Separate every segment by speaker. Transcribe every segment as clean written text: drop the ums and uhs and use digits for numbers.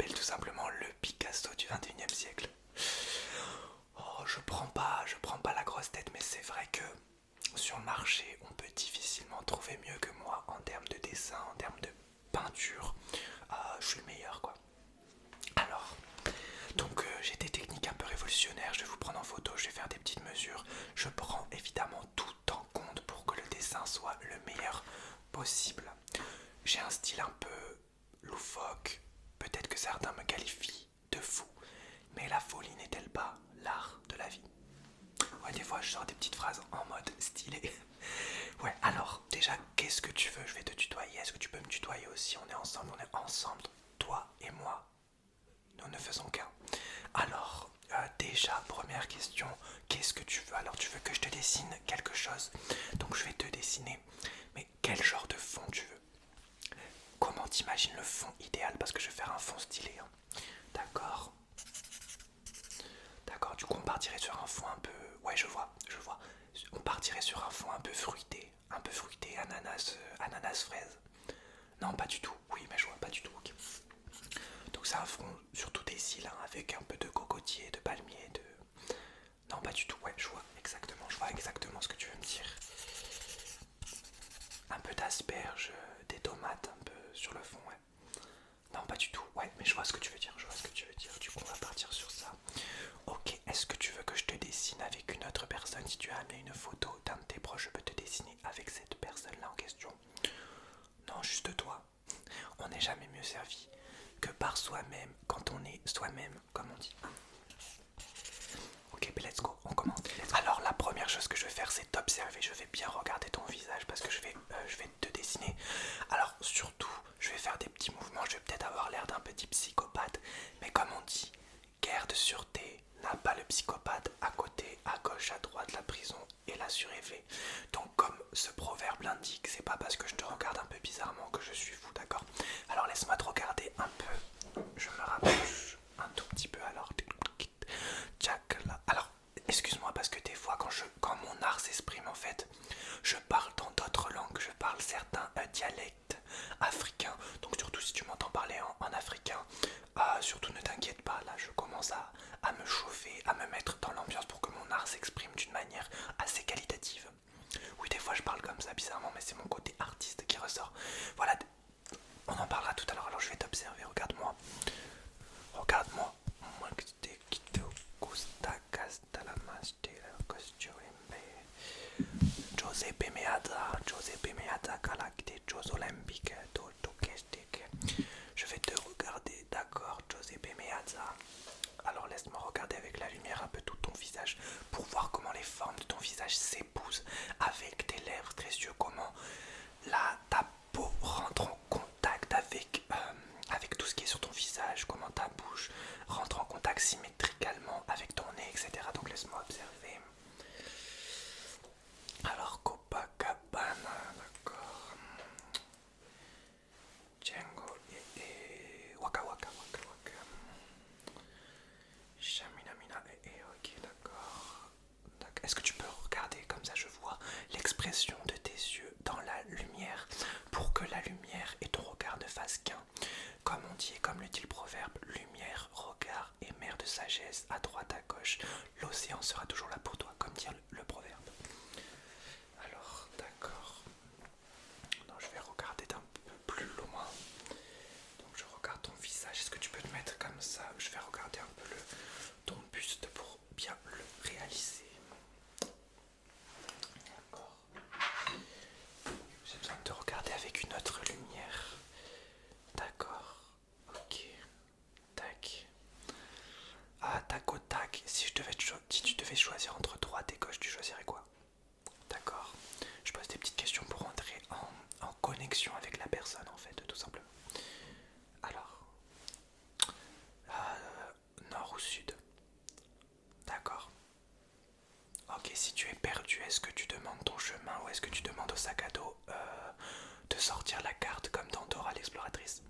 Speaker 1: s'appelle tout simplement le Picasso du 21e siècle. Oh, je prends pas la grosse tête, mais c'est vrai que sur le marché, on peut difficilement trouver mieux que moi en termes de dessin, en termes de peinture. Je suis le meilleur, quoi. Alors, donc j'ai des techniques un peu révolutionnaires, je vais vous prendre en photo, je vais faire des petites mesures. Je prends évidemment tout en compte pour que le dessin soit le meilleur possible. J'ai un style un peu loufoque, peut-être que certains me qualifient de fou, mais la folie n'est-elle pas l'art de la vie? Ouais, des fois je sors des petites phrases en mode stylé. Ouais, alors déjà, qu'est-ce que tu veux? Je vais te tutoyer, est-ce que tu peux me tutoyer aussi? On est ensemble, toi et moi. Nous ne faisons qu'un. Alors, déjà, première question, qu'est-ce que tu veux? Alors, tu veux que je te dessine quelque chose? Donc, je vais te dessiner. Mais quel genre de fond tu veux? Comment t'imagines le fond idéal? Parce que je vais faire un fond stylé, hein. D'accord. D'accord, du coup, on partirait sur un fond un peu... Ouais, je vois, je vois. On partirait sur un fond un peu fruité, ananas, ananas fraise. Non, pas du tout. Oui, mais je vois pas du tout. Ok. Donc c'est un fond surtout des cils, hein, avec un peu de cocotier, de palmier, de... Non, pas du tout, ouais, je vois exactement ce que tu veux me dire. Un peu d'asperges, des tomates un peu sur le fond, ouais. Non, pas du tout, ouais, mais je vois ce que tu veux dire, je vois ce que tu veux dire. Du coup, on va partir sur ça. Ok, est-ce que tu veux que je te dessine avec une autre personne? Si tu as amené une photo d'un de tes proches, je peux te dessiner avec cette personne-là en question. Non, juste toi. On n'est jamais mieux servi que par soi-même quand on est soi-même, comme on dit. Ok, let's go, on commence. Alors la première chose que je vais faire, c'est t'observer. Je vais bien regarder ton visage parce que je vais te dessiner. Alors surtout, je vais faire des petits mouvements. Je vais peut-être avoir l'air d'un petit psychopathe, mais comme on dit, guerre de sûreté n'a pas le psychopathe à côté, à gauche, à droite, la prison et la surélevé. Donc comme ce proverbe l'indique, c'est pas parce que je te regarde un peu bizarrement que je suis fou, d'accord? Alors laisse-moi te regarder un peu. Je me rapproche un tout petit peu alors. Jack là. Alors, excuse-moi parce que des fois quand mon art s'exprime en fait, je parle dans d'autres langues, je parle certains dialectes africains. Donc surtout si tu m'entends parler en africain, surtout ne t'inquiète pas, là je commence à me chauffer, à me mettre dans l'ambiance pour que mon art s'exprime d'une manière assez qualitative. Oui, des fois je parle comme ça bizarrement, mais c'est mon côté artiste qui ressort. Voilà, on en parlera tout à l'heure, alors je vais t'observer, regarde-moi. Regarde-moi. Moi qui te gusta casta la mastera costurimbe. Giuseppe Meazza, Giuseppe Meazza Galacte, Jeux Olympiques, Toto Kestek. Je vais te regarder, d'accord, Giuseppe Meazza. Alors laisse-moi regarder avec la lumière un peu tout ton visage pour voir comment les formes de ton visage s'épousent avec tes lèvres, tes yeux, comment ta peau rentre en contact avec tout ce qui est sur ton visage, comment ta bouche rentre en contact symétriquement avec ton nez, etc. Donc laisse-moi observer. Alors Copacabana, d'accord. Django et Waka Waka Waka Waka. Shamina Mina et ok, d'accord. Est-ce que tu peux regarder comme ça je vois l'expression de tes yeux dans la lumière pour que la lumière et ton regard ne fassent qu'un? Comme on dit et comme le dit le proverbe, lumière, regard et mer de sagesse à droite à gauche, l'océan sera toujours là pour toi, comme dit le proverbe. Alors, d'accord. Non, je vais regarder d'un peu plus loin. Donc je regarde ton visage. Est-ce que tu peux te mettre comme ça? Je vais regarder un peu ton buste pour bien le réaliser. D'accord. J'ai besoin de te regarder avec une autre lumière. D'accord. Ok. Tac. Ah, tac au tac. Si tu devais choisir entre droite et gauche, tu choisirais quoi? D'accord. Je pose des petites questions pour entrer en connexion avec la personne en fait, tout simplement. Alors, nord ou sud? D'accord. Ok, si tu es perdu, est-ce que tu demandes ton chemin ou est-ce que tu demandes au sac à dos de sortir la carte comme dans Dora l'exploratrice?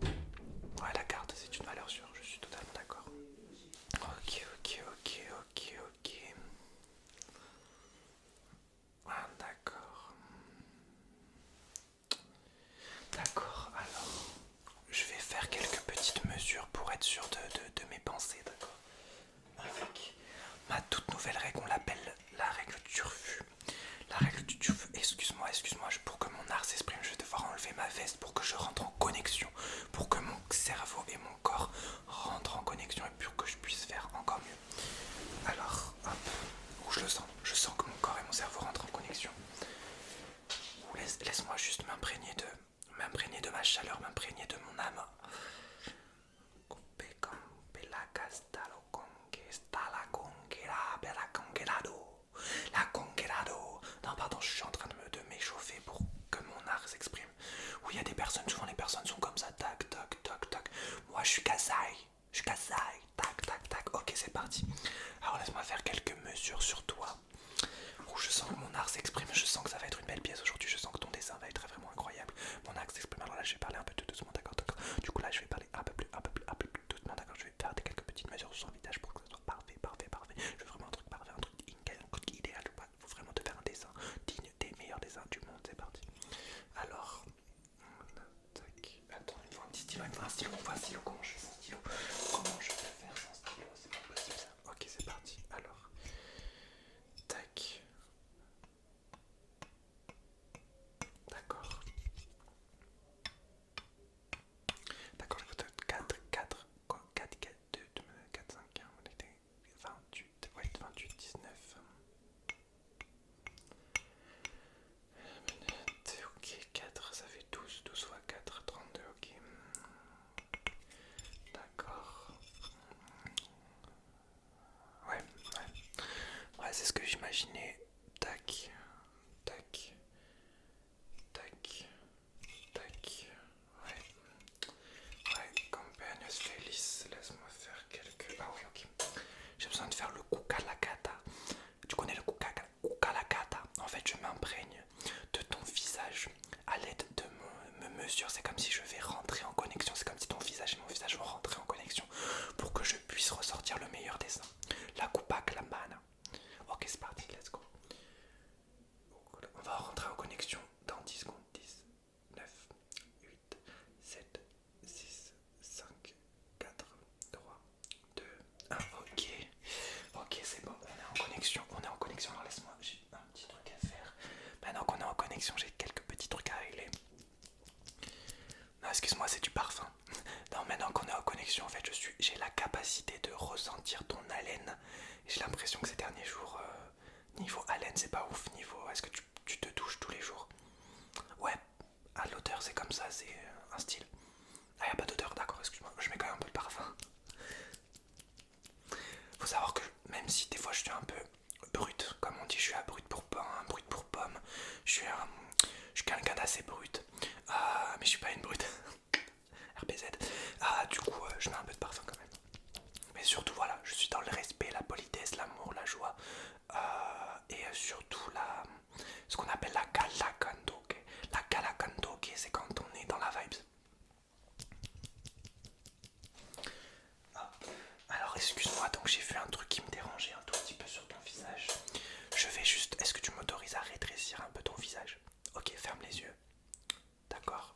Speaker 1: Ouais, la carte, c'est une valeur sûre, je suis totalement d'accord. Ok, ok, ok, ok, ok. Ah, d'accord. D'accord, alors je vais faire quelques petites mesures je suis Kazaï. Je suis Kazaï. Tac, tac, tac. Ok, c'est parti. Alors laisse-moi faire quelques mesures sur toi. Oh, je sens que mon art s'exprime. Je sens que ça va être une belle pièce aujourd'hui. Je sens que ton dessin va être vraiment incroyable. Mon art s'exprime. Alors là, je vais parler un peu plus doucement, d'accord, d'accord. Du coup, là, je vais parler un peu plus doucement, d'accord. Je vais faire quelques petites mesures sur son visage pour que ce soit parfait, parfait, parfait. Je veux vraiment un truc parfait, un truc idéal. Il faut vraiment te faire un dessin digne des meilleurs dessins du monde. C'est parti. Alors, tac. Attends, il me faut un petit stylo. Il me faut un stylo. Il me faut un stylo. Comment je fais sans stylo? Comment je peux faire sans stylo? C'est pas possible ça. Ok, c'est parti. Alors, tac. D'accord. D'accord, je vote 4, 4, quoi, 4, 4, 2, 4, 5, 1, on était 28, ouais, 28, 19. Ok, 4, ça fait 12, 12 fois 4, 32, ok. D'accord. Ouais, ouais. Ouais, c'est ce que j'imaginais. Tac, tac, tac, tac. Ouais. Ouais, Campanios Feliz, laisse-moi faire quelques... Ah oui, ok. J'ai besoin de faire le Kukalakata. Tu connais le Kukalakata? En fait, je m'imprègne de ton visage à l'aide de mes mesures. C'est comme si je vais rentrer en connexion. C'est comme si ton visage et mon visage vont rentrer en connexion pour que je puisse ressortir le meilleur dessin. La Kupaklambana. Ok, c'est parti, let's go. On va rentrer en connexion dans 10 secondes. 10, 9, 8, 7, 6, 5, 4, 3, 2, 1. Ok. Ok, c'est bon. On est en connexion. On est en connexion. Alors laisse-moi. J'ai un petit truc à faire. Maintenant qu'on est en connexion, j'ai quelques petits trucs à régler. Non, excuse-moi, c'est du parfum. Non, maintenant qu'on est en connexion, en fait, j'ai la capacité de ressentir ton haleine. J'ai l'impression que ces derniers jours, niveau haleine, c'est pas ouf. Niveau, est-ce que tu te douches tous les jours? Ouais, à l'odeur, c'est comme ça, c'est un style. Ah, y a pas d'odeur, d'accord, excuse-moi, je mets quand même un peu de parfum. Faut savoir que même si des fois je suis un peu brut, comme on dit, je suis à brut pour pain, brut pour pomme, je suis quelqu'un d'assez brut, mais je suis pas une brute. RPZ. Du coup, je mets un peu de parfum quand même. Mais surtout, voilà, je suis dans le respect, la politesse, l'amour, la joie, et surtout ce qu'on appelle la kalakandoke. La kalakandoke, c'est quand on est dans la vibe. Alors excuse-moi, donc j'ai fait un truc qui me dérangeait un tout petit peu sur ton visage. Je vais juste... Est-ce que tu m'autorises à rétrécir un peu ton visage? Ok, ferme les yeux. D'accord.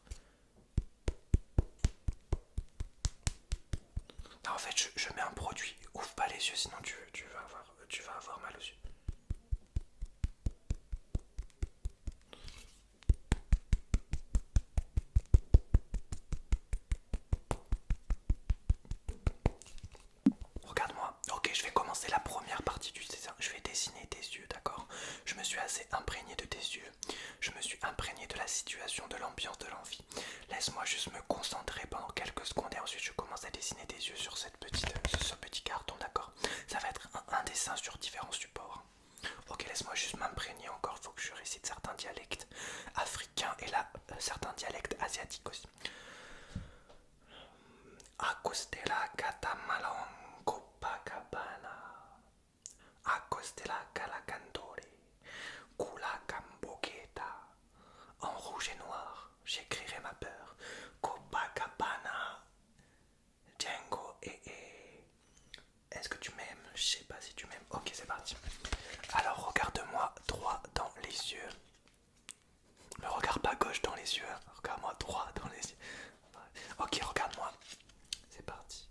Speaker 1: Non, en fait, je mets un produit. Ouvre pas les yeux, sinon tu vas avoir mal aux yeux. Regarde-moi. Ok, je vais commencer la première partie du dessin. Je vais dessiner tes yeux, d'accord? Je me suis assez imprégné de tes yeux. Je me suis imprégné de la situation, de l'ambiance, de l'envie. Laisse-moi juste me concentrer pendant quelques secondes et ensuite je commence à dessiner tes yeux sur ce petit carton, d'accord? Ça va être un dessin sur différents supports. Ok, laisse-moi juste m'imprégner encore. Faut que je récite certains dialectes africains et là, certains dialectes asiatiques aussi. Acostela Catamalon Copacabana, Acostela Calacandore, Kula Camboqueta. En rouge et noir, j'écrirai ma peur. Copacabana, Django et. Est-ce que tu m'aimes? Je sais pas si tu m'aimes. Ok, c'est parti. Alors regarde-moi droit dans les yeux. Me regarde pas gauche dans les yeux. Regarde-moi droit dans les yeux. Ok, regarde-moi. C'est parti.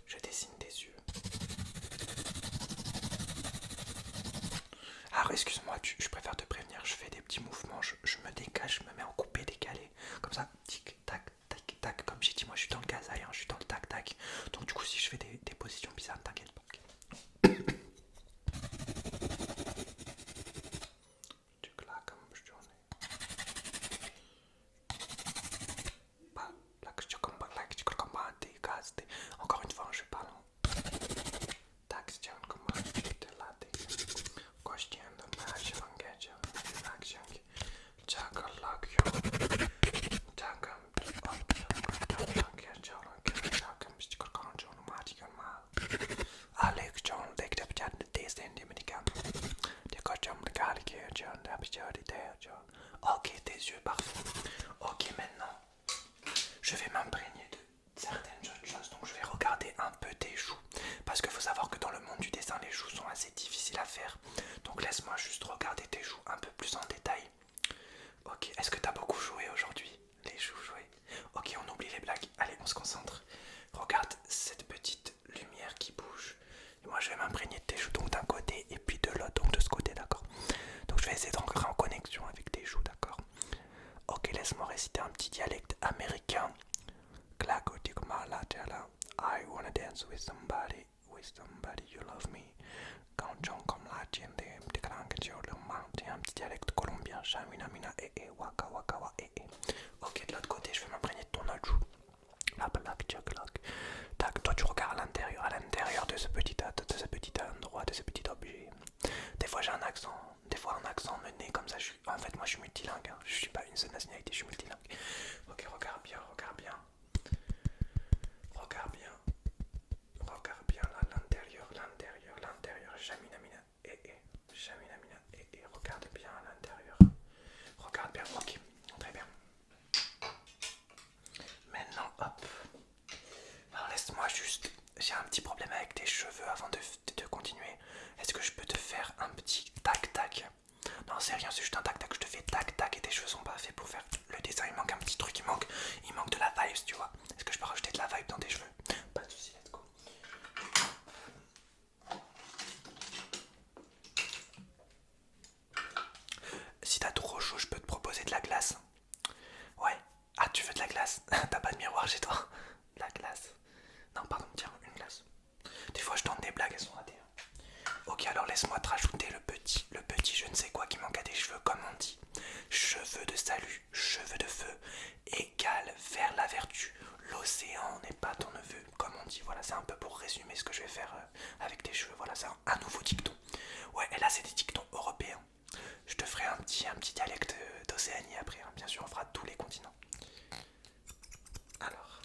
Speaker 1: Je dessine tes yeux. Alors excuse-moi, je préfère te prévenir, je fais des petits mouvements, je me décale, je me mets en coupé décalé. Comme ça, tic, tac, tac, tac. Comme j'ai dit, moi je suis dans le gazaille, hein, je suis dans le tac, tac. Donc du coup, si je fais des positions bizarres, t'inquiète pas. Encore une fois, je parle en tac, question de match de américain. Claco ticma la tela. I wanna dance with somebody you love me. Quand j'en comme la tiende, petit crank sur le mountain, un petit dialecte colombien, chamina mina waka waka wa Ok, de l'autre côté, je vais m'imprégner de ton autre joue. La black chocolate. Tac, toi tu regardes à l'intérieur de ce petit endroit, de ce petit objet. Des fois j'ai un accent, des fois un accent mené comme ça. En fait, moi je suis multilingue, hein. Je suis pas une seule nationalité, je suis multilingue. Ok, regarde bien, regarde bien. Regarde bien. Regarde bien là, l'intérieur. Chamina mina Chamina mina regarde bien à l'intérieur. Regarde bien, ok, très bien. Maintenant, hop. Alors laisse-moi juste. J'ai un petit problème avec tes cheveux avant de continuer. Est-ce que je peux te faire un petit tac-tac? Non, c'est rien, c'est juste un tac-tac. Je te fais tac-tac et tes cheveux sont pas faits pour faire le dessin. Il manque un petit truc, il manque de la vibe, tu vois. Est-ce que je peux rajouter de la vibe dans tes cheveux? Pas de soucis, let's go. Si t'as trop chaud, je peux te proposer de la glace. Ouais. Ah, tu veux de la glace? T'as pas de miroir chez toi? De la glace. Non, pardon, tiens, une glace. Des fois, je tente des blagues, elles sont ratées. Ok, alors laisse-moi te rajouter le petit je ne sais quoi qui manque à tes cheveux, comme on dit. Cheveux de salut, cheveux de feu, égale vers la vertu. L'océan n'est pas ton neveu, comme on dit. Voilà, c'est un peu pour résumer ce que je vais faire avec tes cheveux. Voilà, c'est un nouveau dicton. Ouais, et là, c'est des dictons européens. Je te ferai un petit dialecte d'Océanie après. Hein. Bien sûr, on fera tous les continents. Alors.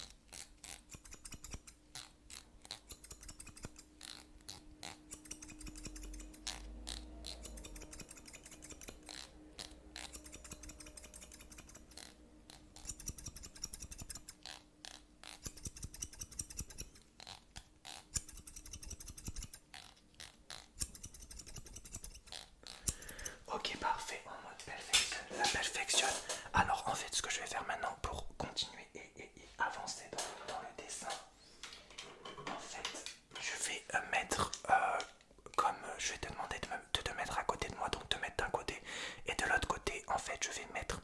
Speaker 1: Ok, parfait, en mode perfection. La perfectionne. Alors, en fait, ce que je vais faire maintenant pour continuer et avancer dans le dessin, en fait, je vais mettre, comme je vais te demander de te mettre à côté de moi, donc te mettre d'un côté, et de l'autre côté, en fait, je vais mettre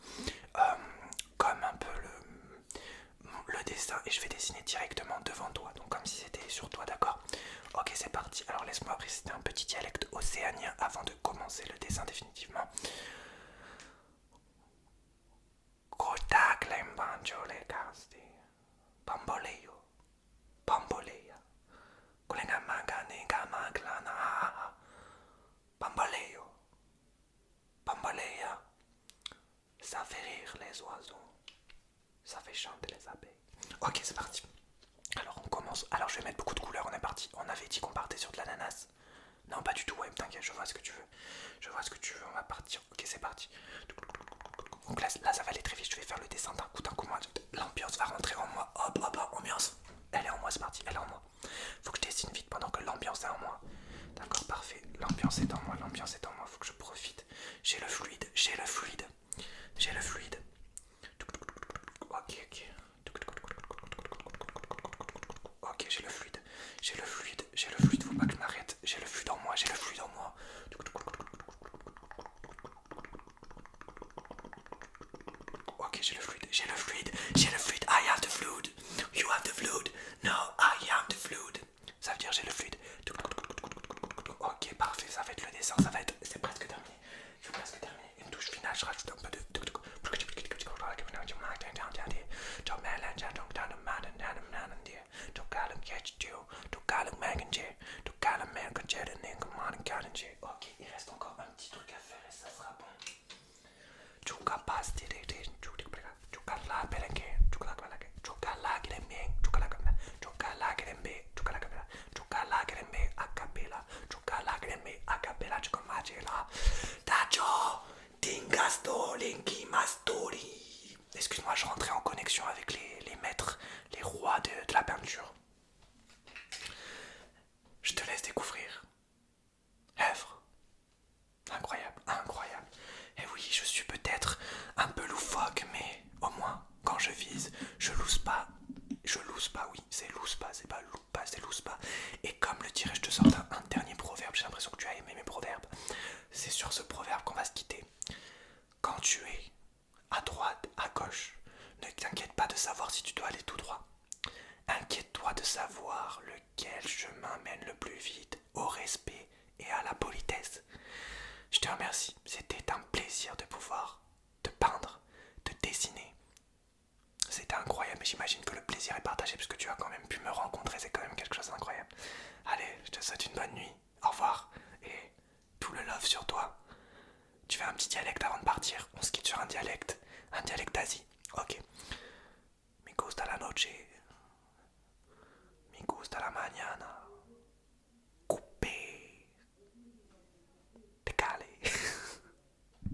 Speaker 1: comme un peu le dessin, et je vais dessiner directement devant toi, donc comme si c'était sur toi, d'accord? Ok, c'est parti. Alors laisse-moi préciser un petit dialecte océanien avant de commencer le dessin définitivement. Kotak lembanjo le casti. Bamboleo. Bambolea. Kulengamanga nengamaglana. Bamboleo. Bambolea. Ça fait rire les oiseaux. Ça fait chanter les abeilles. Ok, c'est parti. Alors on commence. Alors je vais mettre beaucoup de couleurs, on est parti. On avait dit qu'on partait sur de l'ananas. Non, pas du tout, ouais, t'inquiète, je vois ce que tu veux. Je vois ce que tu veux, on va partir. Ok, c'est parti. Donc là, ça va aller très vite, je vais faire le dessin d'un coup, moi. L'ambiance va rentrer en moi. Hop, hop, hop, ambiance. Elle est en moi, c'est parti, elle est en moi. Faut que je dessine vite pendant que l'ambiance est en moi. D'accord, parfait. L'ambiance est en moi, faut que je profite. J'ai le fluide. Ok, ok. Ok, j'ai le fluide, faut pas que je m'arrête. J'ai le fluide en moi. Ok, j'ai le fluide. I have the fluid. You have the fluid. No, I am the fluid. Ça veut dire j'ai le fluide. Ok, parfait, ça va être le dessin, c'est presque terminé. Une touche finale, je rajoute un peu de. Ok, il reste encore un petit truc à faire et ça sera bon. Excuse-moi, je rentrais en connexion avec les maîtres, les rois de la peinture. Je te laisse découvrir. Èvre. Incroyable, incroyable. Et oui, je suis peut-être un peu loufoque, mais au moins, quand je vise, je loose pas. Oui, c'est loose pas, c'est pas loupe pas, c'est loose pas. Et comme le dirais, je te sors un dernier proverbe, j'ai l'impression que tu as aimé mes proverbes. C'est sur ce proverbe qu'on va se quitter. Quand tu es à droite, à gauche, ne t'inquiète pas de de savoir si tu dois aller tout droit. Inquiète-toi de savoir lequel chemin mène le plus vite au respect et à la politesse. Je te remercie, c'était un plaisir de pouvoir te peindre, te dessiner. C'était incroyable, mais j'imagine que le plaisir est partagé puisque tu as quand même pu me rencontrer, c'est quand même quelque chose d'incroyable. Allez, je te souhaite une bonne nuit, au revoir, et tout le love sur toi. Tu fais un petit dialecte avant de partir, on se quitte sur un dialecte d'Asie. Ok,